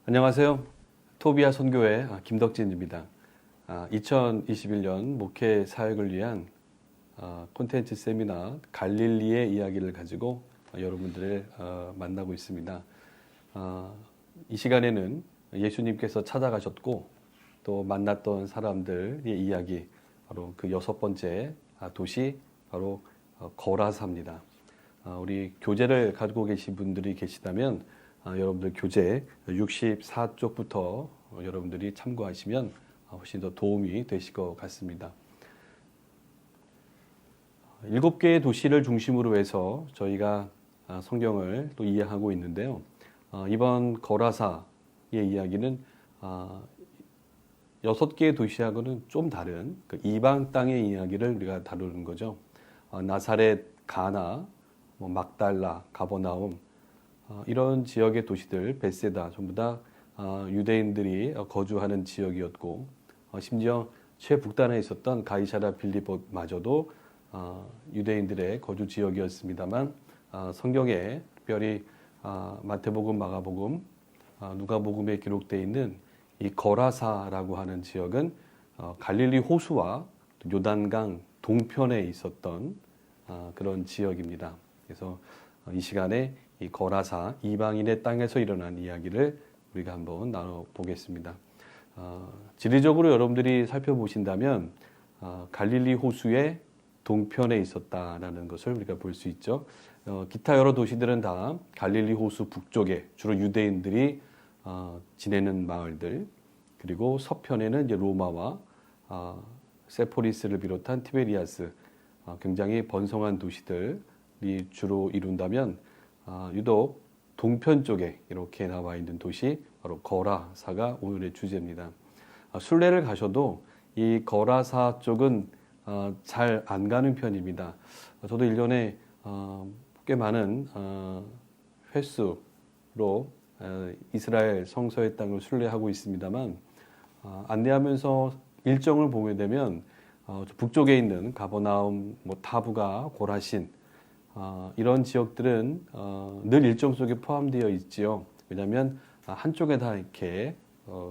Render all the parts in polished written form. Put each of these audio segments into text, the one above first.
안녕하세요. 토비아 선교회 김덕진입니다. 2021년 목회 사역을 위한 콘텐츠 세미나 갈릴리의 이야기를 가지고 여러분들을 만나고 있습니다. 이 시간에는 예수님께서 찾아가셨고 또 만났던 사람들의 이야기, 바로 그 6번째 도시, 바로 거라사입니다. 우리 교재를 가지고 계신 분들이 계시다면 여러분들 교재 64쪽부터 여러분들이 참고하시면 훨씬 더 도움이 되실 것 같습니다. 7개의 도시를 중심으로 해서 저희가 성경을 또 이해하고 있는데요. 이번 거라사의 이야기는 6개의 도시하고는 좀 다른 그 이방 땅의 이야기를 우리가 다루는 거죠. 나사렛, 가나, 막달라, 가버나움, 이런 지역의 도시들, 벳세다, 전부 다 유대인들이 거주하는 지역이었고, 심지어 최북단에 있었던 가이사랴 빌립보마저도 유대인들의 거주 지역이었습니다만, 성경에 특별히 마태복음, 마가복음, 누가복음에 기록되어 있는 이 거라사라고 하는 지역은 갈릴리 호수와 요단강 동편에 있었던 그런 지역입니다. 그래서 이 시간에 이 거라사, 이방인의 땅에서 일어난 이야기를 우리가 한번 나눠보겠습니다. 지리적으로 여러분들이 살펴보신다면 갈릴리 호수의 동편에 있었다라는 것을 우리가 볼 수 있죠. 기타 여러 도시들은 다 갈릴리 호수 북쪽에 주로 유대인들이 지내는 마을들, 그리고 서편에는 이제 로마와 세포리스를 비롯한 티베리아스, 굉장히 번성한 도시들이 주로 이룬다면, 유독 동편 쪽에 이렇게 나와 있는 도시, 바로 거라사가 오늘의 주제입니다. 순례를 가셔도 이 거라사 쪽은 잘 안 가는 편입니다. 저도 1년에 꽤 많은 횟수로 이스라엘 성서의 땅을 순례하고 있습니다만, 안내하면서 일정을 보게 되면 북쪽에 있는 가버나움, 타부가, 고라신, 이런 지역들은 늘 일정 속에 포함되어 있지요. 왜냐하면 한쪽에 다 이렇게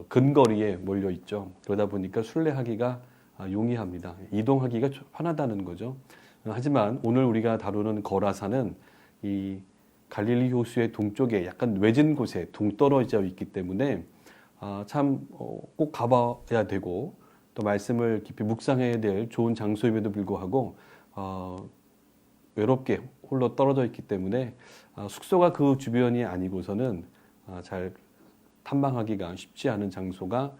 근거리에 몰려 있죠. 그러다 보니까 순례하기가 용이합니다. 이동하기가 편하다는 거죠. 하지만 오늘 우리가 다루는 거라사는 이 갈릴리 호수의 동쪽에 약간 외진 곳에 동떨어져 있기 때문에 참 꼭 가봐야 되고, 또 말씀을 깊이 묵상해야 될 좋은 장소임에도 불구하고 외롭게 홀로 떨어져 있기 때문에 숙소가 그 주변이 아니고서는 잘 탐방하기가 쉽지 않은 장소가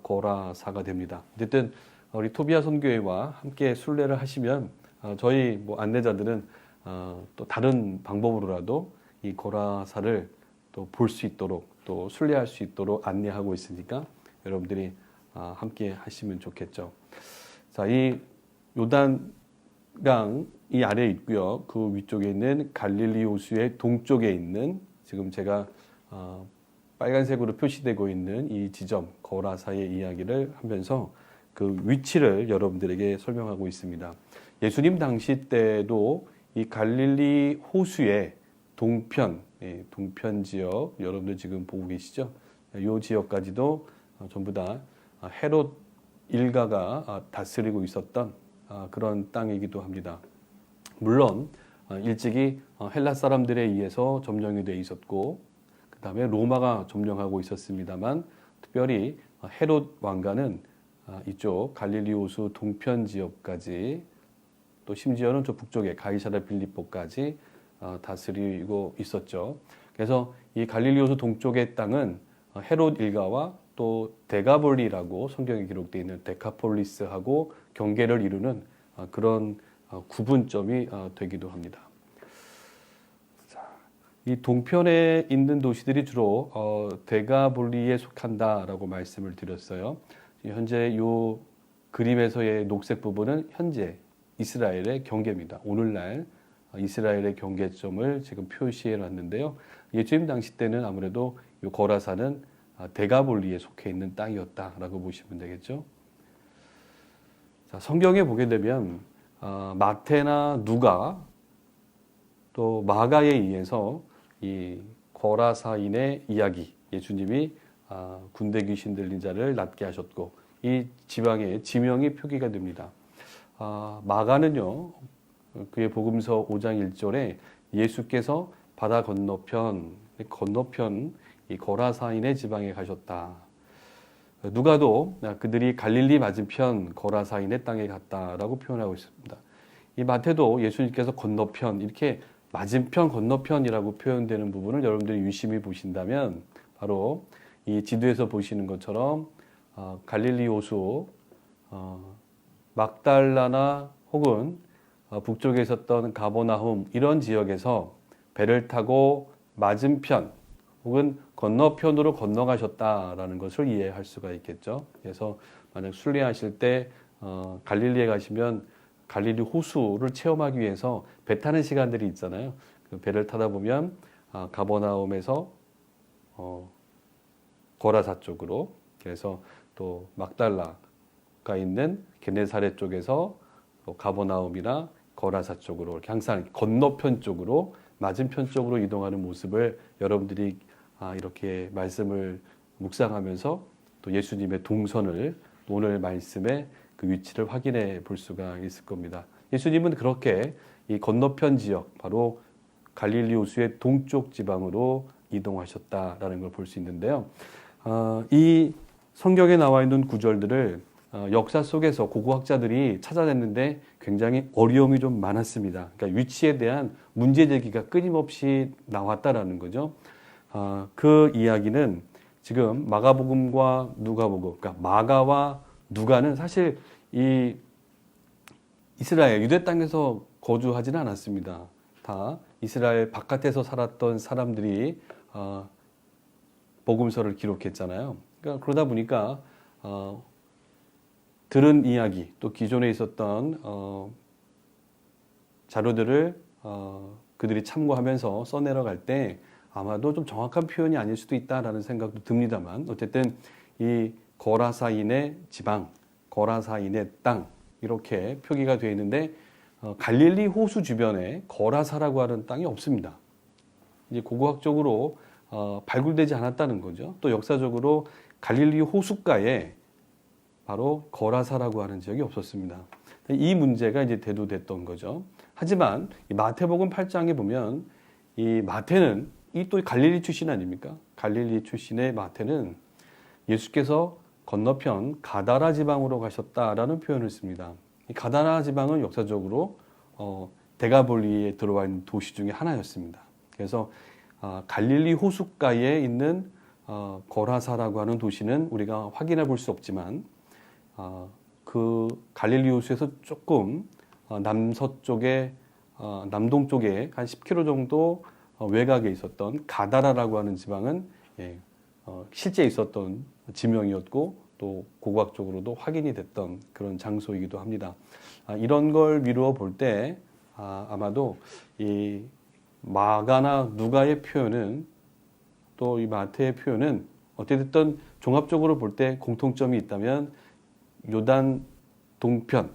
거라사가 됩니다. 어쨌든 우리 토비아 선교회와 함께 순례를 하시면 저희 안내자들은 또 다른 방법으로라도 이 거라사를 또 볼 수 있도록, 또 순례할 수 있도록 안내하고 있으니까 여러분들이 함께 하시면 좋겠죠. 자, 이 요단강 이 아래에 있고요. 그 위쪽에 있는 갈릴리 호수의 동쪽에 있는, 지금 제가 빨간색으로 표시되고 있는 이 지점 거라사의 이야기를 하면서 그 위치를 여러분들에게 설명하고 있습니다. 예수님 당시 때도 이 갈릴리 호수의 동편 지역, 여러분들 지금 보고 계시죠? 이 지역까지도 전부 다 헤롯 일가가 다스리고 있었던 그런 땅이기도 합니다. 물론 일찍이 헬라 사람들에 의해서 점령이 되어 있었고, 그 다음에 로마가 점령하고 있었습니다만, 특별히 헤롯 왕가는 이쪽 갈릴리 호수 동편 지역까지, 또 심지어는 저 북쪽에 가이사랴 빌립보까지 다스리고 있었죠. 그래서 이 갈릴리 호수 동쪽의 땅은 헤롯 일가와 또 데가볼리라고 성경에 기록되어 있는 데카폴리스하고 경계를 이루는 그런 구분점이 되기도 합니다. 자, 이 동편에 있는 도시들이 주로 데가볼리에 속한다라고 말씀을 드렸어요. 현재 이 그림에서의 녹색 부분은 현재 이스라엘의 경계입니다. 오늘날 이스라엘의 경계점을 지금 표시해 놨는데요. 예수님 당시 때는 아무래도 이 거라사는 데가볼리에 속해 있는 땅이었다라고 보시면 되겠죠. 자, 성경에 보게 되면 마태나 누가 또 마가에 의해서 이 거라사인의 이야기, 예수님이 군대 귀신 들린 자를 낫게 하셨고 이 지방의 지명이 표기가 됩니다. 마가는요, 그의 복음서 5장 1절에 예수께서 바다 건너편 이 거라사인의 지방에 가셨다. 누가도 그들이 갈릴리 맞은편 거라사인의 땅에 갔다라고 표현하고 있습니다. 이 마태도 예수님께서 건너편 이렇게 맞은편 건너편이라고 표현되는 부분을 여러분들이 유심히 보신다면 바로 이 지도에서 보시는 것처럼 갈릴리 호수 막달라나 혹은 북쪽에 있었던 가버나움 이런 지역에서 배를 타고 맞은편 혹은 건너편으로 건너가셨다라는 것을 이해할 수가 있겠죠. 그래서 만약 순례하실 때 갈릴리에 가시면 갈릴리 호수를 체험하기 위해서 배 타는 시간들이 있잖아요. 그 배를 타다 보면 가버나움에서 거라사 쪽으로, 그래서 또 막달라가 있는 게네사렛 쪽에서 가버나움이나 거라사 쪽으로 이렇게 항상 건너편 쪽으로 맞은편 쪽으로 이동하는 모습을 여러분들이 이렇게 말씀을 묵상하면서 또 예수님의 동선을 오늘 말씀의 그 위치를 확인해 볼 수가 있을 겁니다. 예수님은 그렇게 이 건너편 지역, 바로 갈릴리 호수의 동쪽 지방으로 이동하셨다라는 걸 볼 수 있는데요. 이 성경에 나와 있는 구절들을 역사 속에서 고고학자들이 찾아냈는데 굉장히 어려움이 좀 많았습니다. 그러니까 위치에 대한 문제 제기가 끊임없이 나왔다라는 거죠. 그 이야기는 지금 마가복음과 누가복음, 그러니까 마가와 누가는 사실 이 이스라엘 유대 땅에서 거주하지는 않았습니다. 다 이스라엘 바깥에서 살았던 사람들이 복음서를 기록했잖아요. 그러니까 그러다 보니까 들은 이야기 또 기존에 있었던 자료들을 그들이 참고하면서 써내려갈 때 아마도 좀 정확한 표현이 아닐 수도 있다라는 생각도 듭니다만 어쨌든 이 거라사인의 지방, 거라사인의 땅 이렇게 표기가 되어 있는데 갈릴리 호수 주변에 거라사라고 하는 땅이 없습니다. 이제 고고학적으로 발굴되지 않았다는 거죠. 또 역사적으로 갈릴리 호숫가에 바로 거라사라고 하는 지역이 없었습니다. 이 문제가 이제 대두됐던 거죠. 하지만 이 마태복음 8장에 보면 이 마태는 이 또 갈릴리 출신 아닙니까? 갈릴리 출신의 마태는 예수께서 건너편 가다라 지방으로 가셨다라는 표현을 씁니다. 이 가다라 지방은 역사적으로 데가볼리에 들어와 있는 도시 중에 하나였습니다. 그래서 갈릴리 호숫가에 있는 거라사라고 하는 도시는 우리가 확인해 볼 수 없지만 그 갈릴리 호수에서 조금 남서쪽에 남동쪽에 한 10km 정도 외곽에 있었던 가다라라고 하는 지방은 실제 있었던 지명이었고 또 고고학적으로도 확인이 됐던 그런 장소이기도 합니다. 이런 걸 미루어 볼 때 아마도 이 마가나 누가의 표현은 또 이 마태의 표현은 어찌됐든 종합적으로 볼 때 공통점이 있다면 요단 동편에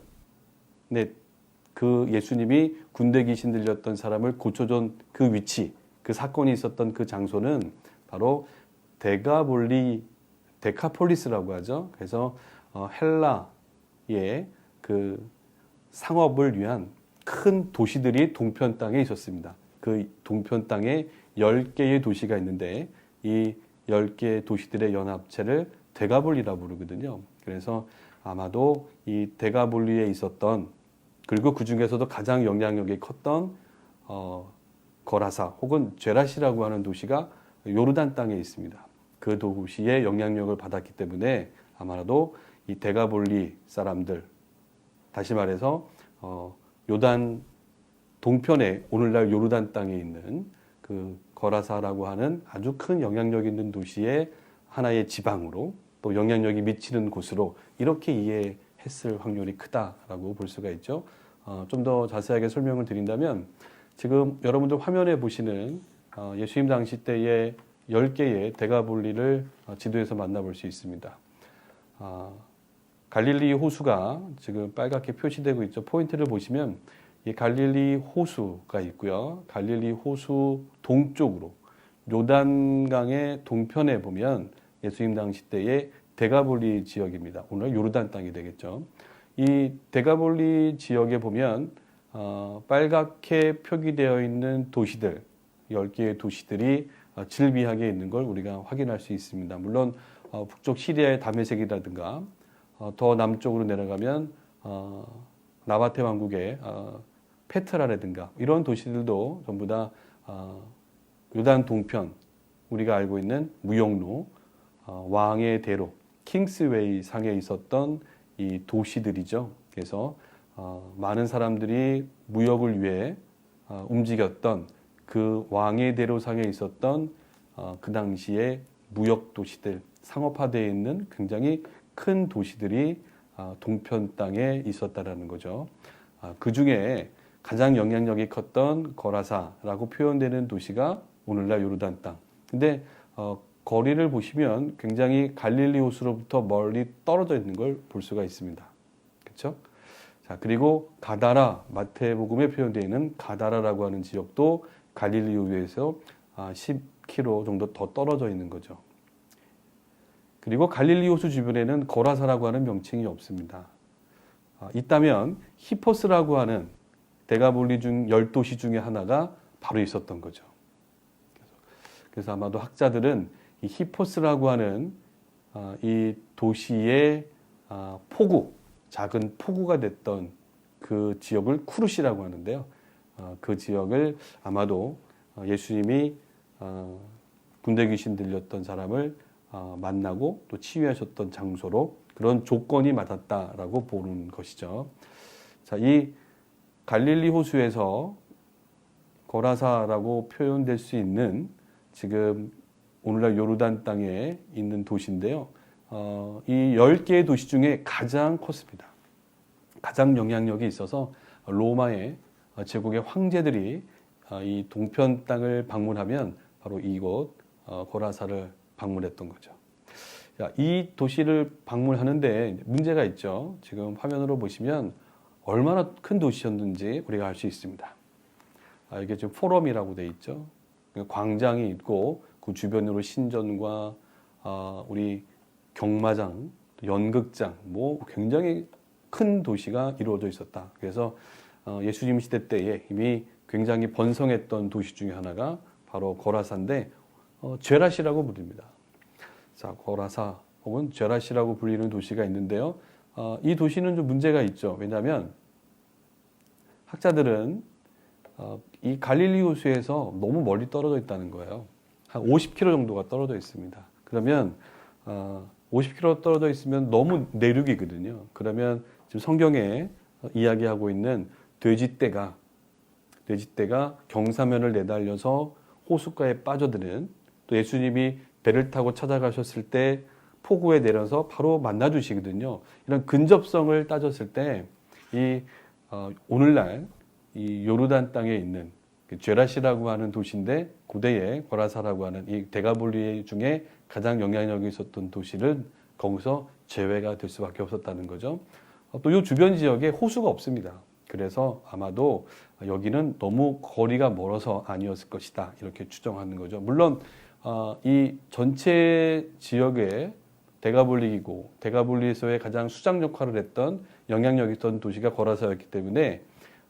그 예수님이 군대 귀신 들렸던 사람을 고쳐준 그 위치, 그 사건이 있었던 그 장소는 바로 데카폴리스라고 하죠. 그래서 헬라의 그 상업을 위한 큰 도시들이 동편 땅에 있었습니다. 그 동편 땅에 10개의 도시가 있는데 이 10개의 도시들의 연합체를 데가볼리라고 부르거든요. 그래서 아마도 이 데가볼리에 있었던, 그리고 그 중에서도 가장 영향력이 컸던 거라사 혹은 제라시라고 하는 도시가 요르단 땅에 있습니다. 그 도시의 영향력을 받았기 때문에 아마도 이 데가볼리 사람들, 다시 말해서 요단 동편에 오늘날 요르단 땅에 있는 그 거라사라고 하는 아주 큰 영향력 있는 도시의 하나의 지방으로 또 영향력이 미치는 곳으로 이렇게 이해했을 확률이 크다라고 볼 수가 있죠. 좀 더 자세하게 설명을 드린다면 지금 여러분들 화면에 보시는 예수님 당시 때의 10개의 데가볼리를 지도에서 만나볼 수 있습니다. 갈릴리 호수가 지금 빨갛게 표시되고 있죠. 포인트를 보시면 이 갈릴리 호수가 있고요. 갈릴리 호수 동쪽으로 요단강의 동편에 보면 예수님 당시 때의 데가볼리 지역입니다. 오늘 요르단 땅이 되겠죠. 이 데가볼리 지역에 보면 빨갛게 표기되어 있는 도시들, 10개의 도시들이 질비하게 있는 걸 우리가 확인할 수 있습니다. 물론 북쪽 시리아의 다메섹이라든가 더 남쪽으로 내려가면 나바테 왕국의 페트라라든가 이런 도시들도 전부 다 요단 동편, 우리가 알고 있는 무역로, 왕의 대로, 킹스웨이 상에 있었던 이 도시들이죠. 그래서 많은 사람들이 무역을 위해 움직였던 그 왕의 대로 상에 있었던 그 당시에 무역 도시들, 상업화되어 있는 굉장히 큰 도시들이 동편 땅에 있었다라는 거죠. 그 중에 가장 영향력이 컸던 거라사라고 표현되는 도시가 오늘날 요르단 땅. 근데 거리를 보시면 굉장히 갈릴리 호수로부터 멀리 떨어져 있는 걸 볼 수가 있습니다. 그렇죠? 자, 그리고 가다라, 마태복음에 표현되어 있는 가다라라고 하는 지역도 갈릴리 호수에서 10km 정도 더 떨어져 있는 거죠. 그리고 갈릴리 호수 주변에는 거라사라고 하는 명칭이 없습니다. 있다면 히포스라고 하는 데가볼리 중 10도시 중에 하나가 바로 있었던 거죠. 그래서 아마도 학자들은 이 히포스라고 하는 이 도시의 포구, 작은 포구가 됐던 그 지역을 쿠르시라고 하는데요. 그 지역을 아마도 예수님이 군대 귀신 들렸던 사람을 만나고 또 치유하셨던 장소로 그런 조건이 맞았다라고 보는 것이죠. 자, 이 갈릴리 호수에서 거라사라고 표현될 수 있는 지금 오늘날 요르단 땅에 있는 도시인데요. 이 10개의 도시 중에 가장 컸습니다. 가장 영향력이 있어서 로마의 제국의 황제들이 이 동편 땅을 방문하면 바로 이곳 거라사를 방문했던 거죠. 이 도시를 방문하는데 문제가 있죠. 지금 화면으로 보시면 얼마나 큰 도시였는지 우리가 알 수 있습니다. 이게 지금 포럼이라고 돼 있죠. 광장이 있고 그 주변으로 신전과 우리 경마장, 연극장, 뭐 굉장히 큰 도시가 이루어져 있었다. 그래서 예수님 시대 때에 이미 굉장히 번성했던 도시 중에 하나가 바로 거라사인데 죄라시라고 부릅니다. 자, 거라사 혹은 죄라시라고 불리는 도시가 있는데요. 이 도시는 좀 문제가 있죠. 왜냐하면 학자들은 이 갈릴리 호수에서 너무 멀리 떨어져 있다는 거예요. 한 50km 정도가 떨어져 있습니다. 그러면 50km 떨어져 있으면 너무 내륙이거든요. 그러면 지금 성경에 이야기하고 있는 돼지떼가 경사면을 내달려서 호숫가에 빠져드는, 또 예수님이 배를 타고 찾아가셨을 때 포구에 내려서 바로 만나 주시거든요. 이런 근접성을 따졌을 때 이 오늘날 이 요르단 땅에 있는 죄라시라고 하는 도시인데 고대에 거라사라고 하는 이 데가볼리 중에 가장 영향력이 있었던 도시는 거기서 제외가 될 수밖에 없었다는 거죠. 또 이 주변 지역에 호수가 없습니다. 그래서 아마도 여기는 너무 거리가 멀어서 아니었을 것이다, 이렇게 추정하는 거죠. 물론 이 전체 지역에 데가볼리이고 데가볼리에서의 가장 수장 역할을 했던 영향력 있던 도시가 거라사였기 때문에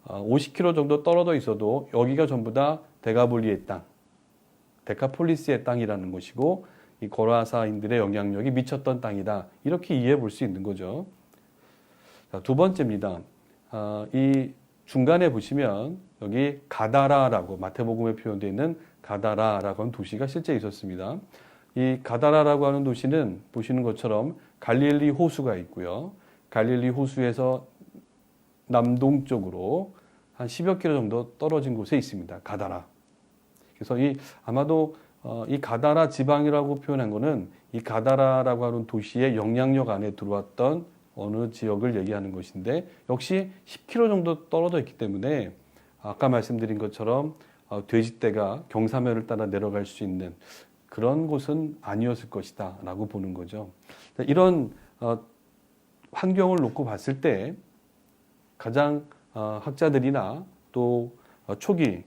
50km 정도 떨어져 있어도 여기가 전부 다 데가볼리의 땅, 데카폴리스의 땅이라는 것이고 이 거라사인들의 영향력이 미쳤던 땅이다, 이렇게 이해해 볼 수 있는 거죠. 자, 두 번째입니다. 이 중간에 보시면 여기 가다라라고 마태복음에 표현되어 있는 가다라라고 하는 도시가 실제 있었습니다. 이 가다라라고 하는 도시는 보시는 것처럼 갈릴리 호수가 있고요. 갈릴리 호수에서 남동쪽으로 한 10여 킬로 정도 떨어진 곳에 있습니다. 가다라. 그래서 아마도 이 가다라 지방이라고 표현한 거는 이 가다라라고 하는 도시의 영향력 안에 들어왔던 어느 지역을 얘기하는 것인데, 역시 10km 정도 떨어져 있기 때문에 아까 말씀드린 것처럼 돼지떼가 경사면을 따라 내려갈 수 있는 그런 곳은 아니었을 것이다 라고 보는 거죠. 이런 환경을 놓고 봤을 때 가장 학자들이나 또 초기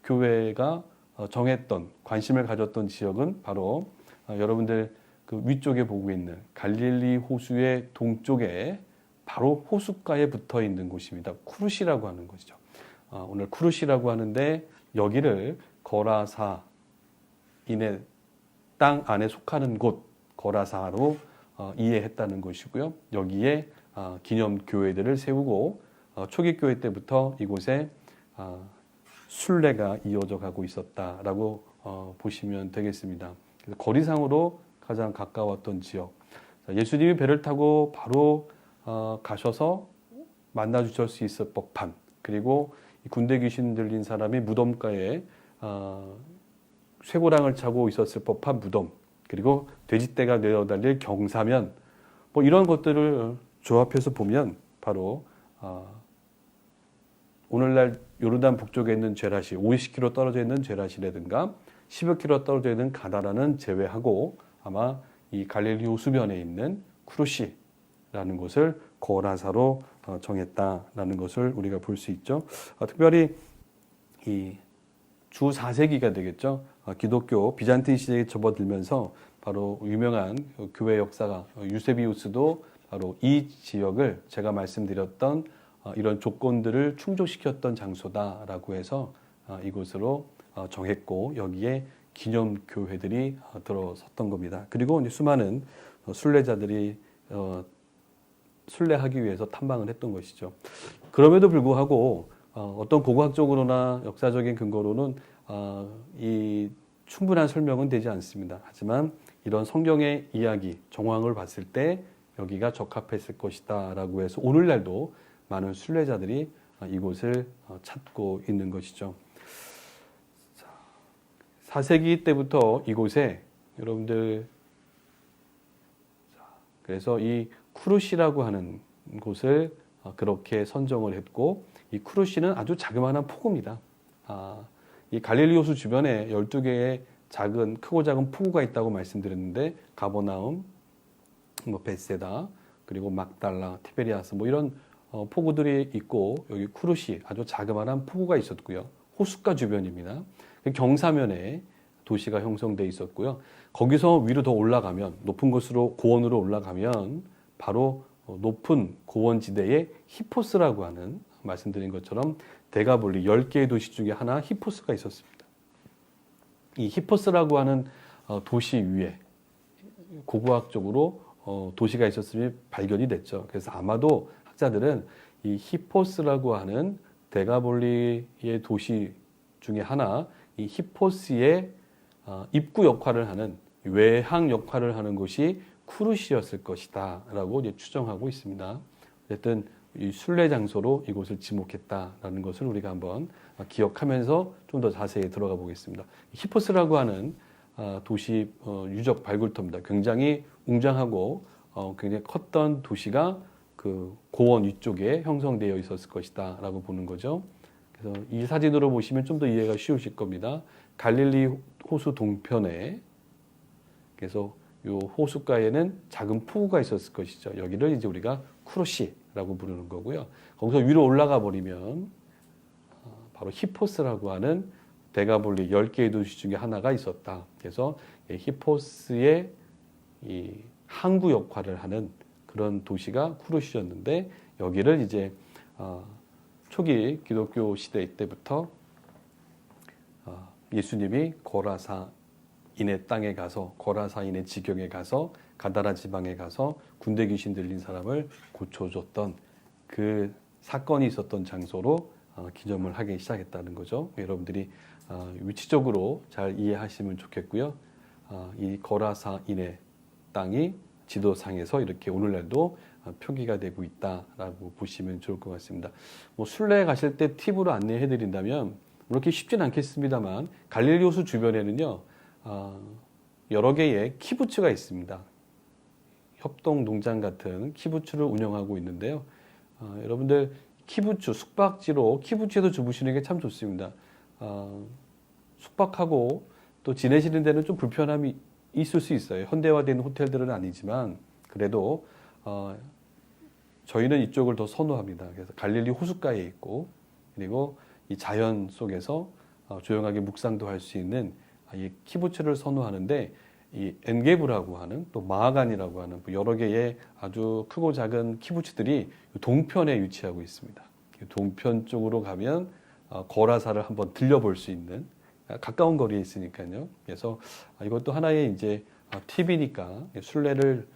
교회가 정했던, 관심을 가졌던 지역은 바로 여러분들 그 위쪽에 보고 있는 갈릴리 호수의 동쪽에 바로 호숫가에 붙어 있는 곳입니다. 쿠르시라고 하는 곳이죠. 오늘 쿠르시라고 하는데 여기를 거라사인의 땅 안에 속하는 곳 거라사로 이해했다는 것이고요. 여기에 기념 교회들을 세우고 초기 교회 때부터 이곳에 순례가 이어져 가고 있었다라고 보시면 되겠습니다. 그래서 거리상으로 가장 가까웠던 지역. 예수님이 배를 타고 바로 가셔서 만나 주실 수 있을 법한, 그리고 군대 귀신 들린 사람이 무덤가에 쇠고랑을 차고 있었을 법한 무덤, 그리고 돼지떼가 내어달릴 경사면, 뭐 이런 것들을 조합해서 보면 바로 오늘날 요르단 북쪽에 있는 제라시, 50km 떨어져 있는 제라시라든가 10여 킬로 떨어져 있는 가다라는 제외하고 아마 이 갈릴리 호수변에 있는 쿠르시라는 곳을 거라사로 정했다라는 것을 우리가 볼 수 있죠. 특별히 이 주 4세기가 되겠죠. 기독교 비잔틴 시대에 접어들면서 바로 유명한 교회 역사가 유세비우스도 바로 이 지역을 제가 말씀드렸던 이런 조건들을 충족시켰던 장소다라고 해서 이곳으로 정했고 여기에 기념 교회들이 들어섰던 겁니다. 그리고 이제 수많은 순례자들이 순례하기 위해서 탐방을 했던 것이죠. 그럼에도 불구하고 어떤 고고학적으로나 역사적인 근거로는 이 충분한 설명은 되지 않습니다. 하지만 이런 성경의 이야기, 정황을 봤을 때 여기가 적합했을 것이다 라고 해서 오늘날도 많은 순례자들이 이곳을 찾고 있는 것이죠. 4세기 때부터 이곳에 여러분들, 그래서 이 쿠르시라고 하는 곳을 그렇게 선정을 했고, 이 쿠르시는 아주 자그마한 포구입니다. 이 갈릴리 호수 주변에 12개의 크고 작은 포구가 있다고 말씀드렸는데, 가버나움, 뭐 베세다, 그리고 막달라, 티베리아스, 뭐 이런 포구들이 있고, 여기 쿠르시 아주 자그마한 포구가 있었고요. 호숫가 주변입니다. 경사면에 도시가 형성되어 있었고요. 거기서 위로 더 올라가면, 높은 곳으로 고원으로 올라가면 바로 높은 고원지대에 히포스라고 하는, 말씀드린 것처럼 데가볼리 10개의 도시 중에 하나 히포스가 있었습니다. 이 히포스라고 하는 도시 위에 고고학적으로 도시가 있었음이 발견이 됐죠. 그래서 아마도 학자들은 이 히포스라고 하는 데가볼리의 도시 중에 하나, 이 히포스의 입구 역할을 하는, 외항 역할을 하는 곳이 쿠르시였을 것이다 라고 이제 추정하고 있습니다. 어쨌든 이 순례 장소로 이곳을 지목했다라는 것을 우리가 한번 기억하면서 좀 더 자세히 들어가 보겠습니다. 히포스라고 하는 도시 유적 발굴터입니다. 굉장히 웅장하고 굉장히 컸던 도시가 그 고원 위쪽에 형성되어 있었을 것이다 라고 보는 거죠. 그래서 이 사진으로 보시면 좀 더 이해가 쉬우실 겁니다. 갈릴리 호수 동편에, 그래서 이 호숫가에는 작은 포구가 있었을 것이죠. 여기를 이제 우리가 쿠르시라고 부르는 거고요. 거기서 위로 올라가 버리면 바로 히포스라고 하는 데가볼리 10개의 도시 중에 하나가 있었다. 그래서 히포스의 이 항구 역할을 하는 그런 도시가 쿠르시였는데, 여기를 이제 초기 기독교 시대 때부터 예수님이 거라사인의 땅에 가서, 거라사인의 지경에 가서, 가다라 지방에 가서 군대 귀신 들린 사람을 고쳐줬던 그 사건이 있었던 장소로 기념을 하기 시작했다는 거죠. 여러분들이 위치적으로 잘 이해하시면 좋겠고요. 이 거라사인의 땅이 지도상에서 이렇게 오늘날도 표기가 되고 있다라고 보시면 좋을 것 같습니다. 뭐 순례 가실 때 팁으로 안내해 드린다면, 그렇게 쉽진 않겠습니다만 갈릴리 호수 주변에는요 여러 개의 키부츠가 있습니다. 협동 농장 같은 키부츠를 운영하고 있는데요. 여러분들 키부츠, 숙박지로 키부츠에서 주무시는 게 참 좋습니다. 숙박하고 또 지내시는 데는 좀 불편함이 있을 수 있어요. 현대화된 호텔들은 아니지만 그래도 저희는 이쪽을 더 선호합니다. 그래서 갈릴리 호숫가에 있고, 그리고 이 자연 속에서 조용하게 묵상도 할 수 있는 이 키부츠를 선호하는데, 이 엔게브라고 하는 또 마하간이라고 하는 여러 개의 아주 크고 작은 키부츠들이 동편에 위치하고 있습니다. 동편 쪽으로 가면 거라사를 한번 들려볼 수 있는 가까운 거리에 있으니까요. 그래서 이것도 하나의 이제 팁이니까 순례를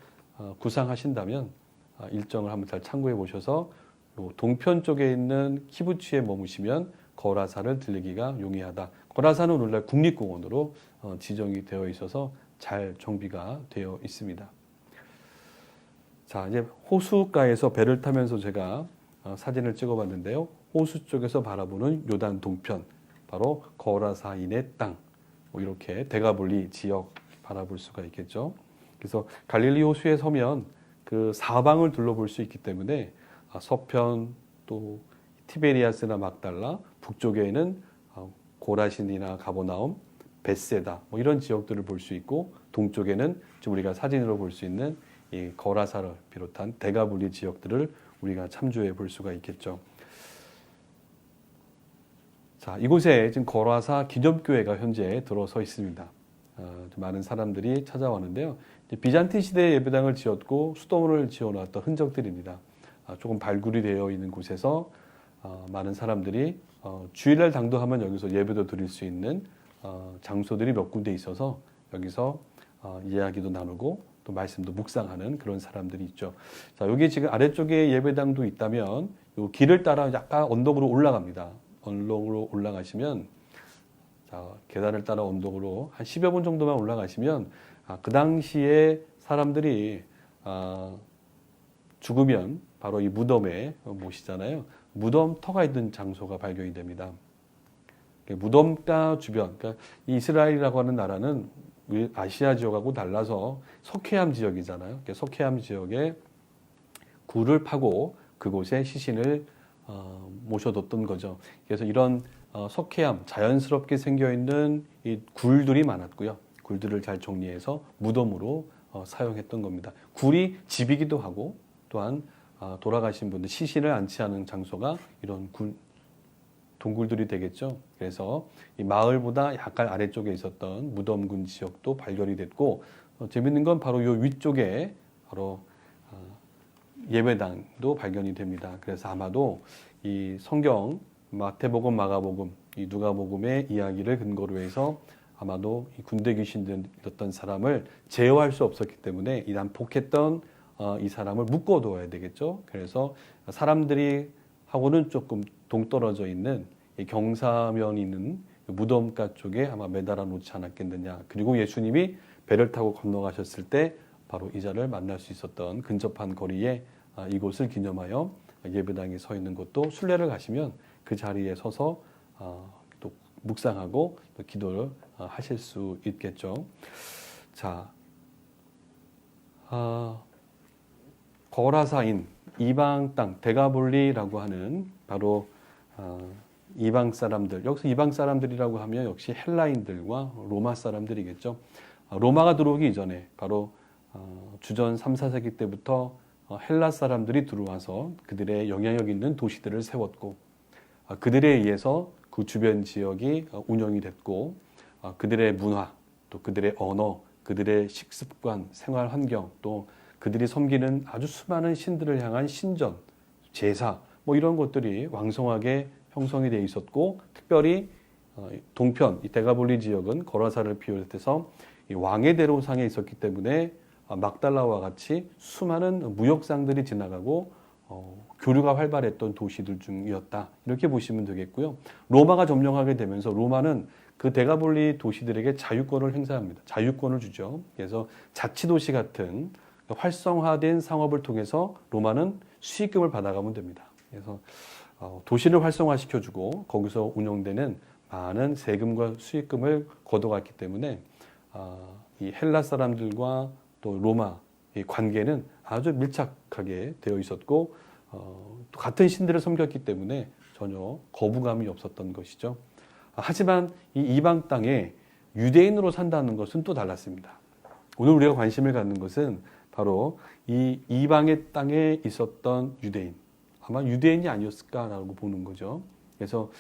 구상하신다면 일정을 한번 잘 참고해 보셔서 동편 쪽에 있는 키부츠에 머무시면 거라사를 들리기가 용이하다. 거라사는 오늘날 국립공원으로 지정이 되어 있어서 잘 정비가 되어 있습니다. 자, 이제 호수가에서 배를 타면서 제가 사진을 찍어봤는데요. 호수 쪽에서 바라보는 요단 동편, 바로 거라사인의 땅, 이렇게 데가볼리 지역 바라볼 수가 있겠죠. 그래서 갈릴리 호수에 서면 그 사방을 둘러볼 수 있기 때문에 서편 또 티베리아스나 막달라, 북쪽에는 고라신이나 가버나움, 베세다 이런 지역들을 볼 수 있고, 동쪽에는 지금 우리가 사진으로 볼 수 있는 이 거라사를 비롯한 데가볼리 지역들을 우리가 참조해 볼 수가 있겠죠. 자, 이곳에 지금 거라사 기념교회가 현재 들어서 있습니다. 많은 사람들이 찾아왔는데요. 비잔틴 시대에 예배당을 지었고 수도원을 지어놨던 흔적들입니다. 조금 발굴이 되어 있는 곳에서 많은 사람들이 주일날 당도하면 여기서 예배도 드릴 수 있는 장소들이 몇 군데 있어서 여기서 이야기도 나누고 또 말씀도 묵상하는 그런 사람들이 있죠. 자, 여기 지금 아래쪽에 예배당도 있다면 이 길을 따라 약간 언덕으로 올라갑니다. 언덕으로 올라가시면, 자, 계단을 따라 언덕으로 한 10여 분 정도만 올라가시면 그 당시에 사람들이 죽으면 바로 이 무덤에 모시잖아요. 무덤터가 있는 장소가 발견이 됩니다. 무덤가 주변, 그러니까 이스라엘이라고 하는 나라는 아시아 지역하고 달라서 석회암 지역이잖아요. 석회암 지역에 굴을 파고 그곳에 시신을 모셔뒀던 거죠. 그래서 이런 석회암, 자연스럽게 생겨있는 이 굴들이 많았고요. 굴들을 잘 정리해서 무덤으로 사용했던 겁니다. 굴이 집이기도 하고, 또한 돌아가신 분들 시신을 안치하는 장소가 이런 동굴들이 되겠죠. 그래서 이 마을보다 약간 아래쪽에 있었던 무덤군 지역도 발견이 됐고, 재밌는 건 바로 이 위쪽에 바로 예배당도 발견이 됩니다. 그래서 아마도 이 성경 마태복음, 마가복음, 이 누가복음의 이야기를 근거로 해서 아마도 이 군대 귀신들이었던 사람을 제어할 수 없었기 때문에 이 난폭했던 이 사람을 묶어두어야 되겠죠. 그래서 사람들이 하고는 조금 동떨어져 있는 이 경사면이 있는 무덤가 쪽에 아마 매달아 놓지 않았겠느냐. 그리고 예수님이 배를 타고 건너가셨을 때 바로 이 자를 만날 수 있었던 근접한 거리에 이곳을 기념하여 예배당에 서 있는 것도, 순례를 가시면 그 자리에 서서 또 묵상하고 또 기도를 하실 수 있겠죠. 자, 거라사인, 이방 땅, 데가볼리라고 하는 바로 이방 사람들, 여기서 이방 사람들이라고 하면 역시 헬라인들과 로마 사람들이겠죠. 로마가 들어오기 이전에 바로 주전 3, 4세기 때부터 헬라 사람들이 들어와서 그들의 영향력 있는 도시들을 세웠고, 그들에 의해서 그 주변 지역이 운영이 됐고, 그들의 문화, 또 그들의 언어, 그들의 식습관, 생활 환경, 또 그들이 섬기는 아주 수많은 신들을 향한 신전, 제사, 이런 것들이 왕성하게 형성이 되어 있었고, 특별히 동편, 이 데가볼리 지역은 거라사를 비롯해서 왕의 대로상에 있었기 때문에 막달라와 같이 수많은 무역상들이 지나가고 교류가 활발했던 도시들 중이었다. 이렇게 보시면 되겠고요. 로마가 점령하게 되면서 로마는 그 데가볼리 도시들에게 자유권을 행사합니다. 자유권을 주죠. 그래서 자치도시 같은 활성화된 상업을 통해서 로마는 수익금을 받아가면 됩니다. 그래서 도시를 활성화시켜주고 거기서 운영되는 많은 세금과 수익금을 걷어갔기 때문에 이 헬라 사람들과 또 로마의 관계는 아주 밀착하게 되어 있었고, 또 같은 신들을 섬겼기 때문에 전혀 거부감이 없었던 것이죠. 하지만 이 이방 땅에 유대인으로 산다는 것은 또 달랐습니다. 오늘 우리가 관심을 갖는 것은 바로 이 이방의 땅에 있었던 유대인, 아마 유대인이 아니었을까라고 보는 거죠. 그래서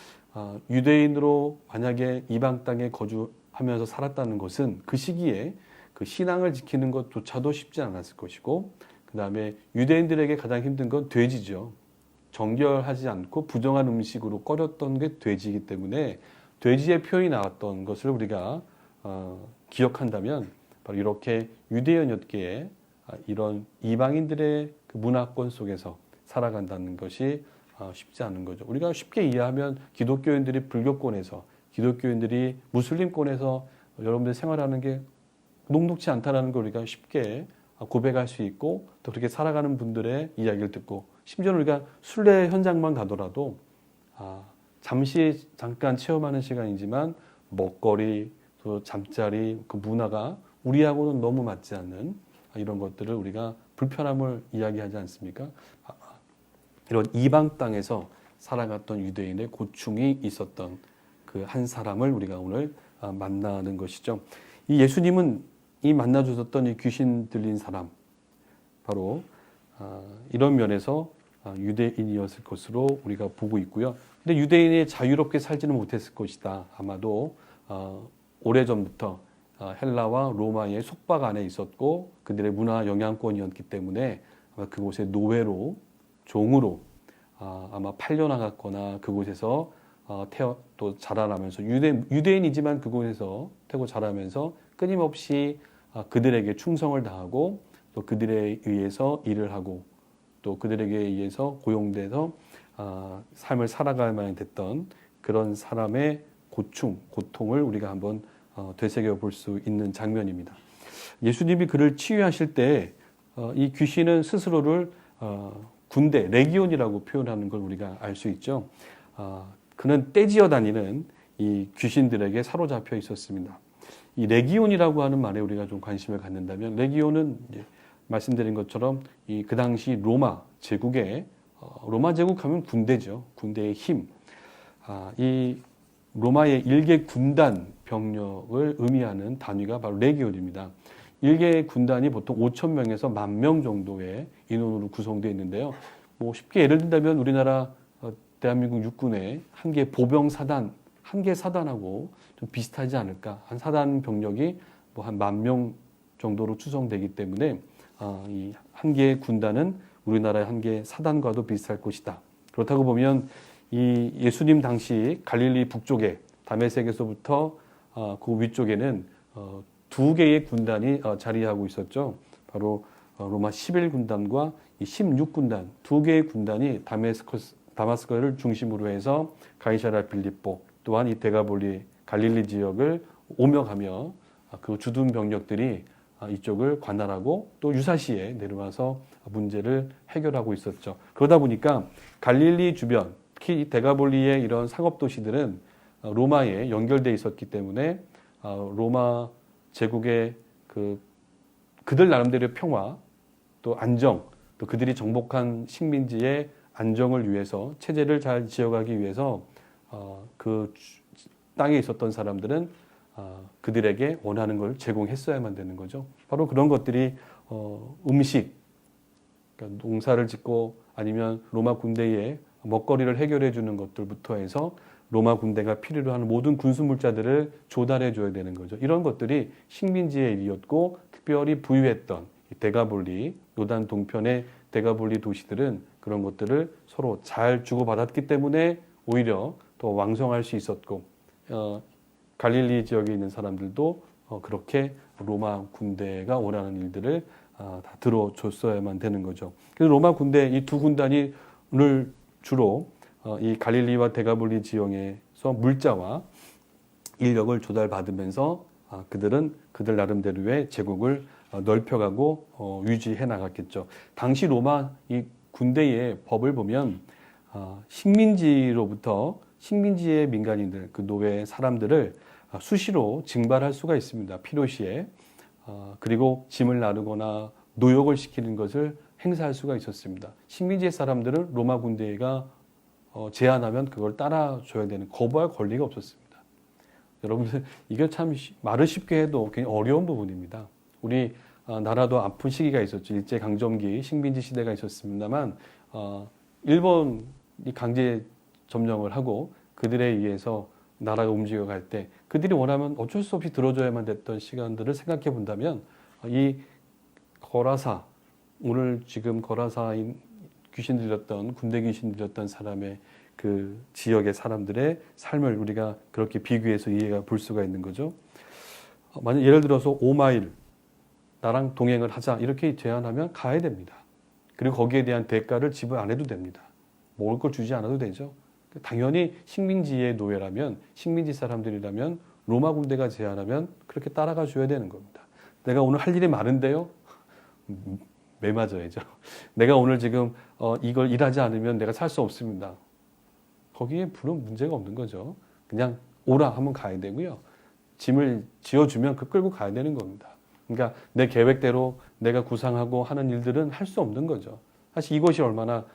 유대인으로 만약에 이방 땅에 거주하면서 살았다는 것은 그 시기에 그 그 신앙을 지키는 것조차도 쉽지 않았을 것이고, 그 다음에 유대인들에게 가장 힘든 건 돼지죠. 정결하지 않고 부정한 음식으로 꺼렸던 게 돼지이기 때문에 돼지의 표현이 나왔던 것을 우리가 기억한다면 바로 이렇게 유대인이었기에 이런 이방인들의 그 문화권 속에서 살아간다는 것이 쉽지 않은 거죠. 우리가 쉽게 이해하면 기독교인들이 불교권에서, 기독교인들이 무슬림권에서 여러분들 생활하는 게 녹록지 않다는 걸 우리가 쉽게 고백할 수 있고, 또 그렇게 살아가는 분들의 이야기를 듣고, 심지어 우리가 순례 현장만 가더라도 잠시 잠깐 체험하는 시간이지만 먹거리, 또 잠자리, 그 문화가 우리하고는 너무 맞지 않는 이런 것들을 우리가 불편함을 이야기하지 않습니까? 이런 이방 땅에서 살아갔던 유대인의 고충이 있었던 그 한 사람을 우리가 오늘 만나는 것이죠. 이 예수님은 이 만나주셨던 이 귀신 들린 사람, 바로 이런 면에서 유대인이었을 것으로 우리가 보고 있고요. 근데 유대인이 자유롭게 살지는 못했을 것이다. 아마도 오래전부터 헬라와 로마의 속박 안에 있었고 그들의 문화 영향권이었기 때문에 아마 그곳의 노예로, 종으로 아마 팔려나갔거나 그곳에서 또 자라나면서 유대인이지만 그곳에서 태고 자라면서 끊임없이 그들에게 충성을 다하고 또 그들에 의해서 일을 하고 또 그들에게 의해서 고용돼서 삶을 살아가야만 됐던 그런 사람의 고통을 우리가 한번 되새겨 볼 수 있는 장면입니다. 예수님이 그를 치유하실 때 이 귀신은 스스로를 군대, 레기온이라고 표현하는 걸 우리가 알 수 있죠. 그는 떼지어 다니는 이 귀신들에게 사로잡혀 있었습니다. 이 레기온이라고 하는 말에 우리가 좀 관심을 갖는다면, 레기온은 이제 말씀드린 것처럼 그 당시 로마 제국의 로마 제국 하면 군대죠. 군대의 힘. 이 로마의 일개 군단 병력을 의미하는 단위가 바로 레기온입니다. 일개 군단이 보통 5,000명에서 10,000명 정도의 인원으로 구성되어 있는데요. 뭐 쉽게 예를 든다면 우리나라 대한민국 육군의 한 개 보병 사단, 한 개 사단하고 좀 비슷하지 않을까. 한 사단 병력이 뭐 한 10,000명 정도로 추정되기 때문에 이 한 개의 군단은 우리나라의 한 개의 사단과도 비슷할 것이다. 그렇다고 보면 이 예수님 당시 갈릴리 북쪽에 다메섹에서부터 그 위쪽에는 두 개의 군단이 자리하고 있었죠. 바로 로마 11군단과 이 16군단, 두 개의 군단이 다마스커를 중심으로 해서 가이사랴 빌립보, 또한 이 데가볼리 갈릴리 지역을 오며 가며 그 주둔 병력들이 이쪽을 관할하고 또 유사시에 내려와서 문제를 해결하고 있었죠. 그러다 보니까 갈릴리 주변, 특히 데가볼리의 이런 상업 도시들은 로마에 연결돼 있었기 때문에 로마 제국의 그들 나름대로의 평화, 또 안정, 또 그들이 정복한 식민지의 안정을 위해서, 체제를 잘 지어가기 위해서 그 땅에 있었던 사람들은 그들에게 원하는 걸 제공했어야만 되는 거죠. 바로 그런 것들이 음식, 그러니까 농사를 짓고 아니면 로마 군대에 먹거리를 해결해 주는 것들부터 해서 로마 군대가 필요로 하는 모든 군수물자들을 조달해 줘야 되는 거죠. 이런 것들이 식민지의 일이었고, 특별히 부유했던 데가볼리, 요단 동편의 데가볼리 도시들은 그런 것들을 서로 잘 주고받았기 때문에 오히려 더 왕성할 수 있었고, 갈릴리 지역에 있는 사람들도 그렇게 로마 군대가 원하는 일들을 다 들어줬어야만 되는 거죠. 그래서 로마 군대 이 두 군단이 오늘 주로 이 갈릴리와 데가볼리 지역에서 물자와 인력을 조달받으면서 그들은 그들 나름대로의 제국을 넓혀가고 유지해 나갔겠죠. 당시 로마 이 군대의 법을 보면 식민지로부터 식민지의 민간인들, 그 노예 사람들을 수시로 징발할 수가 있습니다. 필요시에. 그리고 짐을 나르거나 노역을 시키는 것을 행사할 수가 있었습니다. 식민지의 사람들은 로마 군대가 제안하면 그걸 따라줘야 되는, 거부할 권리가 없었습니다. 여러분들 이게 참 말을 쉽게 해도 굉장히 어려운 부분입니다. 우리 나라도 아픈 시기가 있었죠. 일제강점기 식민지 시대가 있었습니다만 일본이 강제 점령을 하고 그들에 의해서 나라가 움직여갈 때 그들이 원하면 어쩔 수 없이 들어줘야만 됐던 시간들을 생각해 본다면 이 거라사, 오늘 지금 거라사인 귀신 들렸던, 군대 귀신 들렸던 사람의 그 지역의 사람들의 삶을 우리가 그렇게 비교해서 이해가 볼 수가 있는 거죠. 만약 예를 들어서 5마일 나랑 동행을 하자 이렇게 제안하면 가야 됩니다. 그리고 거기에 대한 대가를 지불 안 해도 됩니다. 먹을 걸 주지 않아도 되죠. 당연히 식민지의 노예라면, 식민지 사람들이라면 로마 군대가 제안하면 그렇게 따라가 줘야 되는 겁니다. 내가 오늘 할 일이 많은데요. 매 맞아야죠. 내가 오늘 지금 이걸 일하지 않으면 내가 살 수 없습니다. 거기에 불은 문제가 없는 거죠. 그냥 오라 하면 가야 되고요. 짐을 지어주면 그 끌고 가야 되는 겁니다. 그러니까 내 계획대로 내가 구상하고 하는 일들은 할 수 없는 거죠. 사실 이것이 얼마나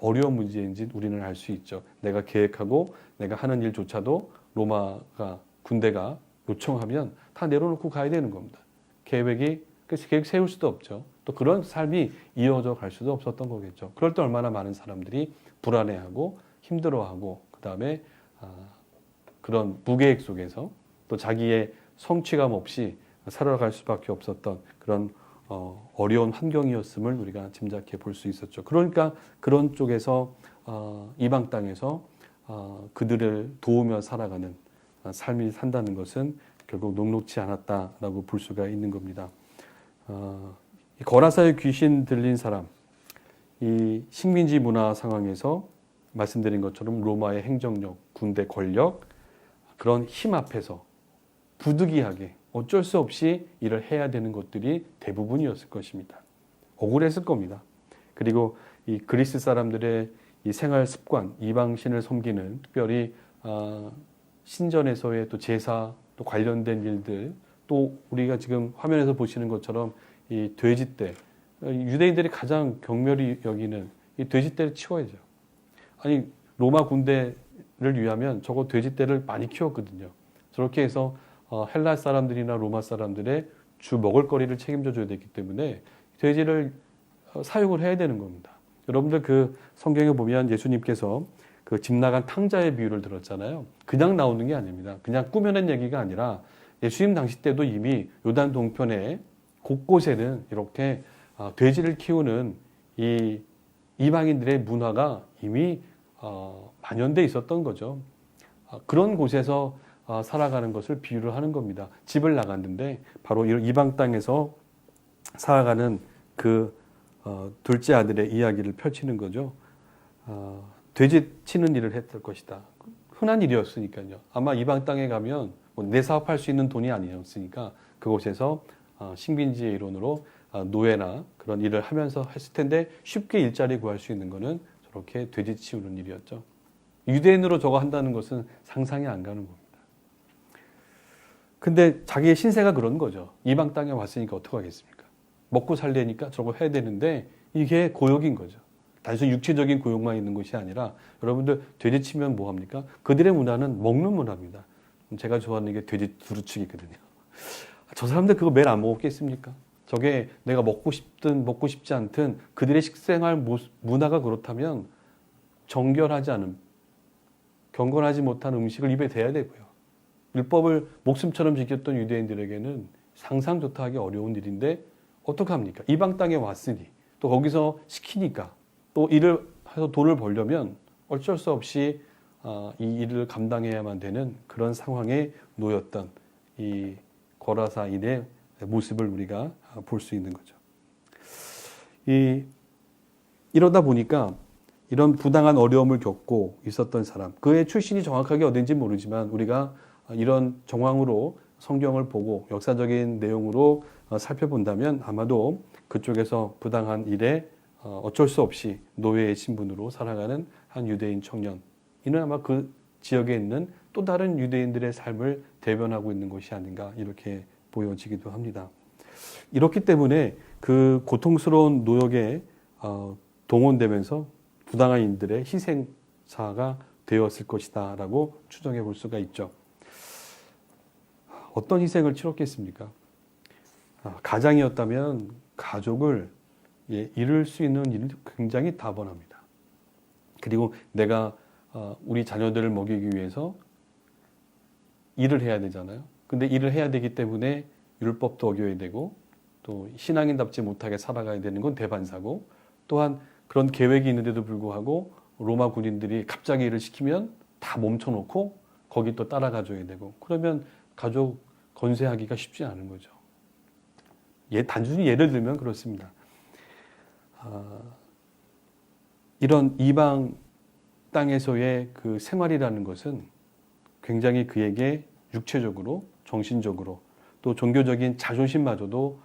어려운 문제인지 우리는 알 수 있죠. 내가 계획하고 내가 하는 일조차도 로마가 군대가 요청하면 다 내려놓고 가야 되는 겁니다. 그래서 계획 세울 수도 없죠. 또 그런 삶이 이어져 갈 수도 없었던 거겠죠. 그럴 때 얼마나 많은 사람들이 불안해하고 힘들어하고 그 다음에 그런 무계획 속에서 또 자기의 성취감 없이 살아갈 수밖에 없었던 그런 어려운 환경이었음을 우리가 짐작해 볼 수 있었죠. 그러니까 그런 쪽에서 이방 땅에서 그들을 도우며 살아가는 삶이 산다는 것은 결국 녹록지 않았다라고 볼 수가 있는 겁니다. 거라사의 귀신 들린 사람, 이 식민지 문화 상황에서 말씀드린 것처럼 로마의 행정력, 군대 권력, 그런 힘 앞에서 부득이하게 어쩔 수 없이 일을 해야 되는 것들이 대부분이었을 것입니다. 억울했을 겁니다. 그리고 이 그리스 사람들의 이 생활 습관, 이방신을 섬기는 특별히 신전에서의 또 제사, 또 관련된 일들, 또 우리가 지금 화면에서 보시는 것처럼 이 돼지떼, 유대인들이 가장 경멸히 여기는 이 돼지떼를 치워야죠. 아니 로마 군대를 위하면 저거 돼지떼를 많이 키웠거든요. 저렇게 해서 헬라 사람들이나 로마 사람들의 주 먹을거리를 책임져 줘야 되기 때문에 돼지를 사육을 해야 되는 겁니다. 여러분들 그 성경에 보면 예수님께서 그 집 나간 탕자의 비유를 들었잖아요. 그냥 나오는 게 아닙니다. 그냥 꾸며낸 얘기가 아니라 예수님 당시 때도 이미 요단 동편에 곳곳에는 이렇게 돼지를 키우는 이 이방인들의 문화가 이미 만연돼 있었던 거죠. 그런 곳에서 살아가는 것을 비유를 하는 겁니다. 집을 나갔는데 바로 이방 땅에서 살아가는 그 둘째 아들의 이야기를 펼치는 거죠. 돼지 치는 일을 했을 것이다. 흔한 일이었으니까요. 아마 이방 땅에 가면 내 사업할 수 있는 돈이 아니었으니까 그곳에서 식민지의 일원으로 노예나 그런 일을 하면서 했을 텐데 쉽게 일자리 구할 수 있는 거는 저렇게 돼지 치우는 일이었죠. 유대인으로 저거 한다는 것은 상상이 안 가는 겁니다. 근데 자기의 신세가 그런 거죠. 이방 땅에 왔으니까 어떡하겠습니까? 먹고 살려니까 저거 해야 되는데 이게 고역인 거죠. 단순히 육체적인 고역만 있는 것이 아니라 여러분들 돼지 치면 뭐 합니까? 그들의 문화는 먹는 문화입니다. 제가 좋아하는 게 돼지 두루치기거든요. 저 사람들 그거 매일 안 먹었겠습니까? 저게 내가 먹고 싶든 먹고 싶지 않든 그들의 식생활 문화가 그렇다면 경건하지 못한 음식을 입에 대야 되고요. 율법을 목숨처럼 지켰던 유대인들에게는 상상조차 하기 어려운 일인데 어떡합니까? 이방 땅에 왔으니 또 거기서 시키니까 또 일을 해서 돈을 벌려면 어쩔 수 없이 이 일을 감당해야만 되는 그런 상황에 놓였던 이 거라사인의 모습을 우리가 볼 수 있는 거죠. 이러다 보니까 이런 부당한 어려움을 겪고 있었던 사람, 그의 출신이 정확하게 어딘지 모르지만 우리가 이런 정황으로 성경을 보고 역사적인 내용으로 살펴본다면 아마도 그쪽에서 부당한 일에 어쩔 수 없이 노예의 신분으로 살아가는 한 유대인 청년, 이는 아마 그 지역에 있는 또 다른 유대인들의 삶을 대변하고 있는 것이 아닌가 이렇게 보여지기도 합니다. 이렇기 때문에 그 고통스러운 노역에 동원되면서 부당한 인들의 희생사가 되었을 것이다 라고 추정해 볼 수가 있죠. 어떤 희생을 치렀겠습니까? 가장이었다면 가족을 잃을 수 있는 일이 굉장히 다번합니다. 그리고 내가 우리 자녀들을 먹이기 위해서 일을 해야 되잖아요. 근데 일을 해야 되기 때문에 율법도 어겨야 되고 또 신앙인답지 못하게 살아가야 되는 건 대반사고, 또한 그런 계획이 있는데도 불구하고 로마 군인들이 갑자기 일을 시키면 다 멈춰놓고 거기 또 따라가줘야 되고, 그러면 가족 건세하기가 쉽지 않은 거죠. 단순히 예를 들면 그렇습니다. 이런 이방 땅에서의 그 생활이라는 것은 굉장히 그에게 육체적으로, 정신적으로, 또 종교적인 자존심마저도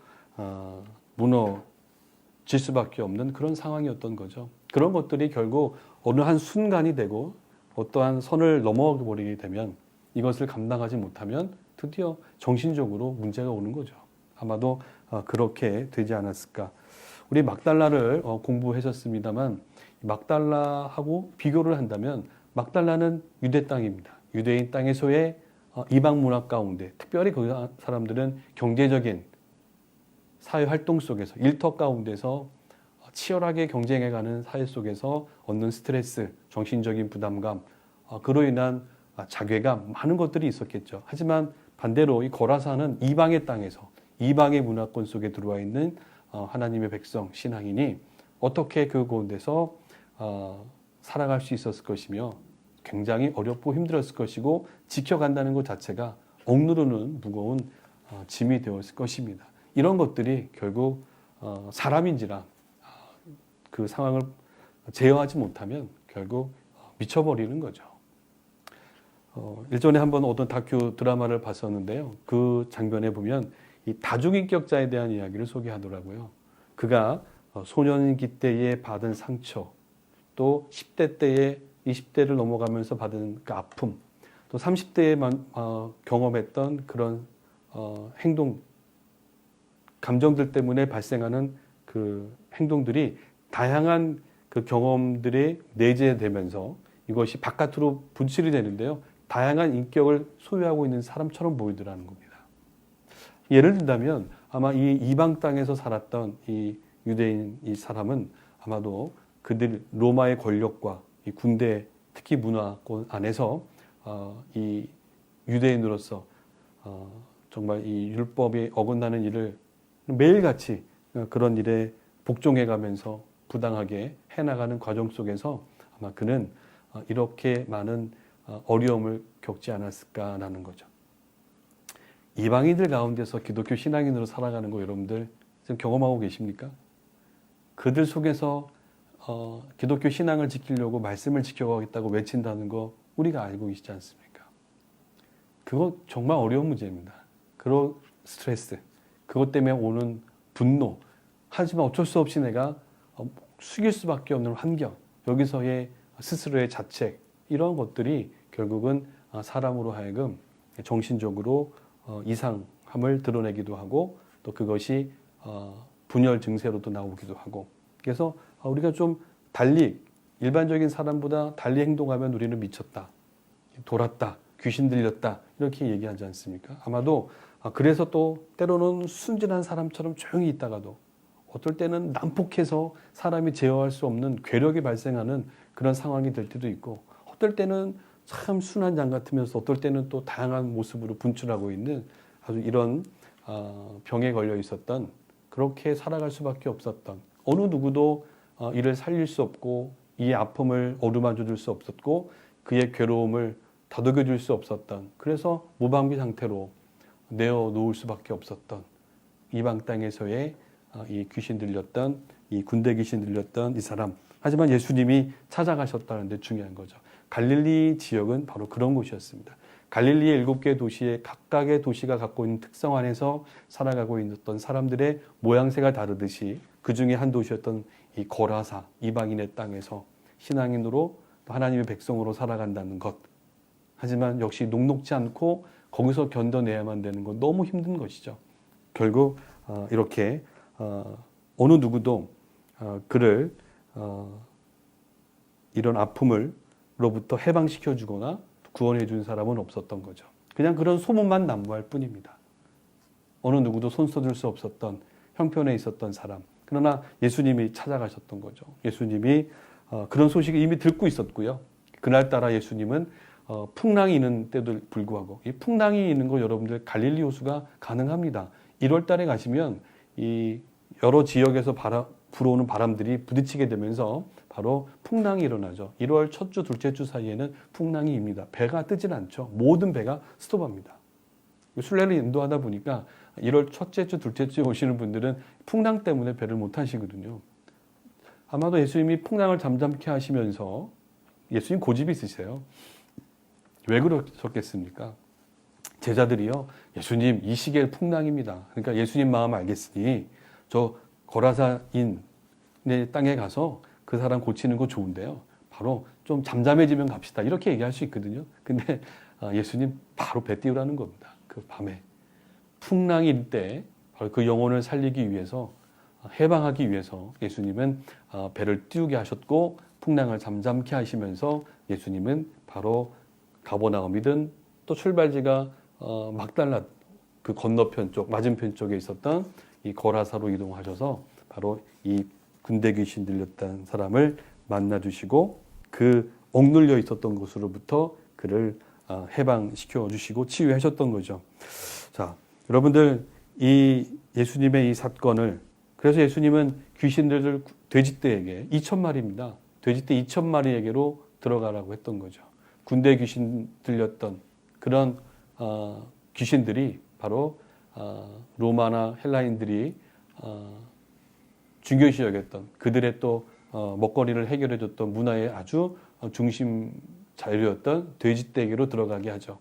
무너질 수밖에 없는 그런 상황이었던 거죠. 그런 것들이 결국 어느 한 순간이 되고 어떠한 선을 넘어버리게 되면, 이것을 감당하지 못하면 드디어 정신적으로 문제가 오는 거죠. 아마도 그렇게 되지 않았을까. 우리 막달라를 공부하셨습니다만, 막달라하고 비교를 한다면 막달라는 유대 땅입니다. 유대인 땅에서의 이방 문화 가운데, 특별히 그 사람들은 경제적인 사회 활동 속에서, 일터 가운데서 치열하게 경쟁해가는 사회 속에서 얻는 스트레스, 정신적인 부담감, 그로 인한 자괴감, 많은 것들이 있었겠죠. 하지만 반대로 이 거라사는 이방의 땅에서, 이방의 문화권 속에 들어와 있는 하나님의 백성, 신앙인이 어떻게 그 가운데서 살아갈 수 있었을 것이며, 굉장히 어렵고 힘들었을 것이고, 지켜간다는 것 자체가 억누르는 무거운 짐이 되었을 것입니다. 이런 것들이 결국 사람인지라 그 상황을 제어하지 못하면 결국 미쳐버리는 거죠. 일전에 한번 어떤 다큐 드라마를 봤었는데요. 그 장면에 보면 이 다중인격자에 대한 이야기를 소개하더라고요. 그가 소년기 때에 받은 상처, 또 10대 때에 20대를 넘어가면서 받은 그 아픔, 또 30대에 경험했던 그런 행동, 감정들 때문에 발생하는 그 행동들이 다양한 그 경험들이 내재되면서 이것이 바깥으로 분출이 되는데요. 다양한 인격을 소유하고 있는 사람처럼 보이더라는 겁니다. 예를 든다면 아마 이 이방 땅에서 살았던 이 유대인 이 사람은 아마도 그들 로마의 권력과 이 군대, 특히 문화권 안에서 이 유대인으로서 정말 이 율법에 어긋나는 일을 매일같이 그런 일에 복종해가면서 부당하게 해나가는 과정 속에서 아마 그는 이렇게 많은 어려움을 겪지 않았을까라는 거죠. 이방인들 가운데서 기독교 신앙인으로 살아가는 거 여러분들 지금 경험하고 계십니까? 그들 속에서 기독교 신앙을 지키려고 말씀을 지켜가겠다고 외친다는 거 우리가 알고 계시지 않습니까? 그거 정말 어려운 문제입니다. 그런 스트레스, 그것 때문에 오는 분노, 하지만 어쩔 수 없이 내가 숙일 수밖에 없는 환경, 여기서의 스스로의 자책, 이런 것들이 결국은 사람으로 하여금 정신적으로 이상함을 드러내기도 하고, 또 그것이 분열 증세로도 나오기도 하고, 그래서 우리가 좀 달리, 일반적인 사람보다 달리 행동하면 우리는 미쳤다, 돌았다, 귀신 들렸다, 이렇게 얘기하지 않습니까? 아마도 그래서 또 때로는 순진한 사람처럼 조용히 있다가도 어떨 때는 난폭해서 사람이 제어할 수 없는 괴력이 발생하는 그런 상황이 될 때도 있고, 어떨 때는 참 순한 양 같으면서 어떨 때는 또 다양한 모습으로 분출하고 있는 아주 이런 병에 걸려 있었던, 그렇게 살아갈 수밖에 없었던, 어느 누구도 이를 살릴 수 없고 이의 아픔을 어루만져 줄 수 없었고 그의 괴로움을 다독여 줄 수 없었던, 그래서 무방비 상태로 내어놓을 수밖에 없었던 이방 땅에서의 이 귀신 들렸던, 이 군대 귀신 들렸던 이 사람. 하지만 예수님이 찾아가셨다는 데 중요한 거죠. 갈릴리 지역은 바로 그런 곳이었습니다. 갈릴리의 7개 도시의 각각의 도시가 갖고 있는 특성 안에서 살아가고 있었던 사람들의 모양새가 다르듯이 그 중에 한 도시였던 이 거라사, 이방인의 땅에서 신앙인으로 또 하나님의 백성으로 살아간다는 것. 하지만 역시 녹록지 않고 거기서 견뎌내야만 되는 것, 너무 힘든 것이죠. 결국 이렇게 어느 누구도 그를 이런 아픔을로부터 해방시켜 주거나 구원해 준 사람은 없었던 거죠. 그냥 그런 소문만 난무할 뿐입니다. 어느 누구도 손 써줄 수 없었던 형편에 있었던 사람. 그러나 예수님이 찾아가셨던 거죠. 예수님이 그런 소식을 이미 듣고 있었고요. 그날따라 예수님은 풍랑이 있는 때도 불구하고 이 풍랑이 있는 거 여러분들 갈릴리 호수가 가능합니다. 1월 달에 가시면 이 여러 지역에서 불어오는 바람들이 부딪히게 되면서 바로 풍랑이 일어나죠. 1월 첫 주, 둘째 주 사이에는 풍랑이 입니다. 배가 뜨질 않죠. 모든 배가 스톱합니다. 순례를 인도하다 보니까 1월 첫째 주, 둘째 주에 오시는 분들은 풍랑 때문에 배를 못 타시거든요. 아마도 예수님이 풍랑을 잠잠케 하시면서 예수님 고집이 있으세요. 왜 그러셨겠습니까? 제자들이요, 예수님 이 시기에 풍랑입니다. 그러니까 예수님 마음 알겠으니 저 거라사인의 땅에 가서 그 사람 고치는 거 좋은데요. 바로 좀 잠잠해지면 갑시다. 이렇게 얘기할 수 있거든요. 근데 예수님 바로 배 띄우라는 겁니다. 그 밤에. 풍랑일 때 바로 그 영혼을 살리기 위해서, 해방하기 위해서 예수님은 배를 띄우게 하셨고 풍랑을 잠잠케 하시면서 예수님은 바로 가버나움이든 또 출발지가 막달라 그 건너편 쪽, 맞은편 쪽에 있었던 이 거라사로 이동하셔서 바로 이 군대 귀신 들렸던 사람을 만나 주시고 그 억눌려 있었던 곳으로부터 그를 해방시켜 주시고 치유하셨던 거죠. 자, 여러분들 이 예수님의 이 사건을, 그래서 예수님은 귀신들을 돼지떼에게 2,000마리입니다. 돼지떼 2,000마리에게로 들어가라고 했던 거죠. 군대 귀신 들렸던 그런 귀신들이 바로 로마나 헬라인들이 중요시 여겼던, 그들의 또 먹거리를 해결해줬던 문화의 아주 중심 자료였던 돼지떼에게로 들어가게 하죠.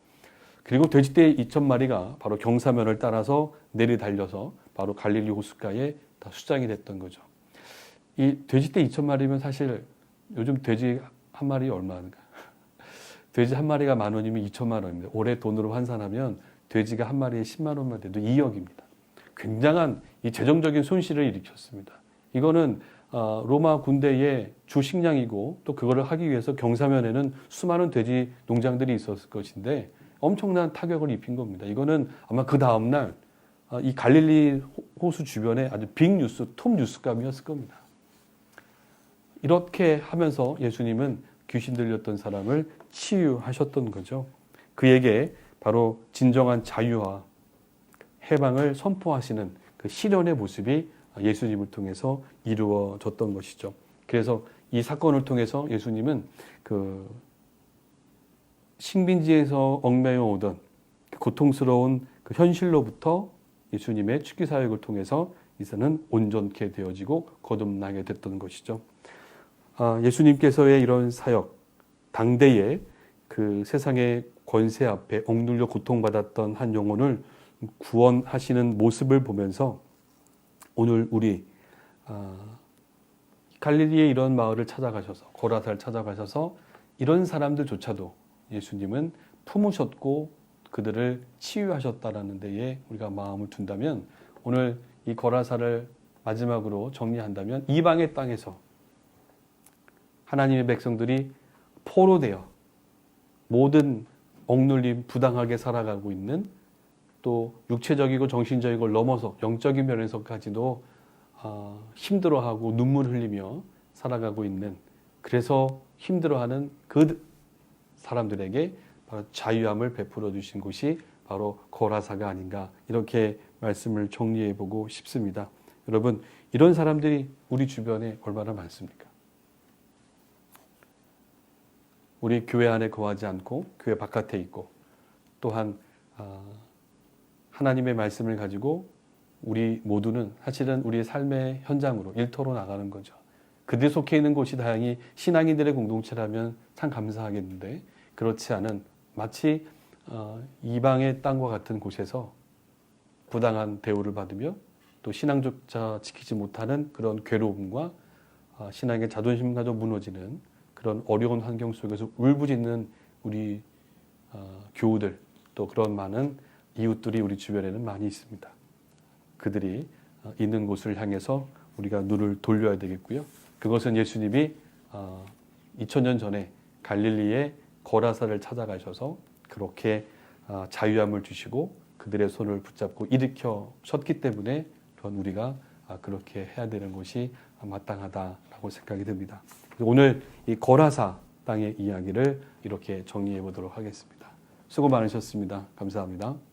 그리고 돼지떼 2,000마리가 바로 경사면을 따라서 내리달려서 바로 갈릴리 호숫가에 다 수장이 됐던 거죠. 이 돼지떼 2,000마리면 사실 요즘 돼지 한 마리 얼마인가? 돼지 한 마리가 10,000원이면 2,000만 원입니다. 올해 돈으로 환산하면 돼지가 한 마리에 10만 원만 돼도 2억입니다. 굉장한 이 재정적인 손실을 일으켰습니다. 이거는 로마 군대의 주 식량이고 또 그거를 하기 위해서 경사면에는 수많은 돼지 농장들이 있었을 것인데 엄청난 타격을 입힌 겁니다. 이거는 아마 그 다음날 이 갈릴리 호수 주변에 아주 빅 뉴스, 톱 뉴스감이었을 겁니다. 이렇게 하면서 예수님은 귀신 들렸던 사람을 치유하셨던 거죠. 그에게 바로 진정한 자유와 해방을 선포하시는 그 실현의 모습이 예수님을 통해서 이루어졌던 것이죠. 그래서 이 사건을 통해서 예수님은 그 식민지에서 얽매여 오던 고통스러운 그 현실로부터 예수님의 축기 사역을 통해서 이제는 온전케 되어지고 거듭나게 됐던 것이죠. 예수님께서의 이런 사역, 당대에 그 세상의 권세 앞에 억눌려 고통받았던 한 영혼을 구원하시는 모습을 보면서 오늘 우리 갈릴리의 이런 마을을 찾아가셔서, 고라사를 찾아가셔서 이런 사람들조차도 예수님은 품으셨고 그들을 치유하셨다라는 데에 우리가 마음을 둔다면, 오늘 이 고라사를 마지막으로 정리한다면 이방의 땅에서 하나님의 백성들이 포로되어 모든 억눌림, 부당하게 살아가고 있는, 또 육체적이고 정신적이고 넘어서 영적인 면에서까지도 힘들어하고 눈물 흘리며 살아가고 있는, 그래서 힘들어하는 그 사람들에게 바로 자유함을 베풀어 주신 곳이 바로 고라사가 아닌가, 이렇게 말씀을 정리해 보고 싶습니다. 여러분, 이런 사람들이 우리 주변에 얼마나 많습니까? 우리 교회 안에 거하지 않고 교회 바깥에 있고, 또한 하나님의 말씀을 가지고 우리 모두는 사실은 우리의 삶의 현장으로, 일터로 나가는 거죠. 그들 속해 있는 곳이 다행히 신앙인들의 공동체라면 참 감사하겠는데, 그렇지 않은 마치 이방의 땅과 같은 곳에서 부당한 대우를 받으며 또 신앙조차 지키지 못하는 그런 괴로움과 신앙의 자존심마저 무너지는 그런 어려운 환경 속에서 울부짖는 우리 교우들, 또 그런 많은 이웃들이 우리 주변에는 많이 있습니다. 그들이 있는 곳을 향해서 우리가 눈을 돌려야 되겠고요. 그것은 예수님이 2000년 전에 갈릴리의 거라사를 찾아가셔서 그렇게 자유함을 주시고 그들의 손을 붙잡고 일으켜셨기 때문에 그런 우리가 그렇게 해야 되는 것이 마땅하다라고 생각이 듭니다. 오늘 이 거라사 땅의 이야기를 이렇게 정리해 보도록 하겠습니다. 수고 많으셨습니다. 감사합니다.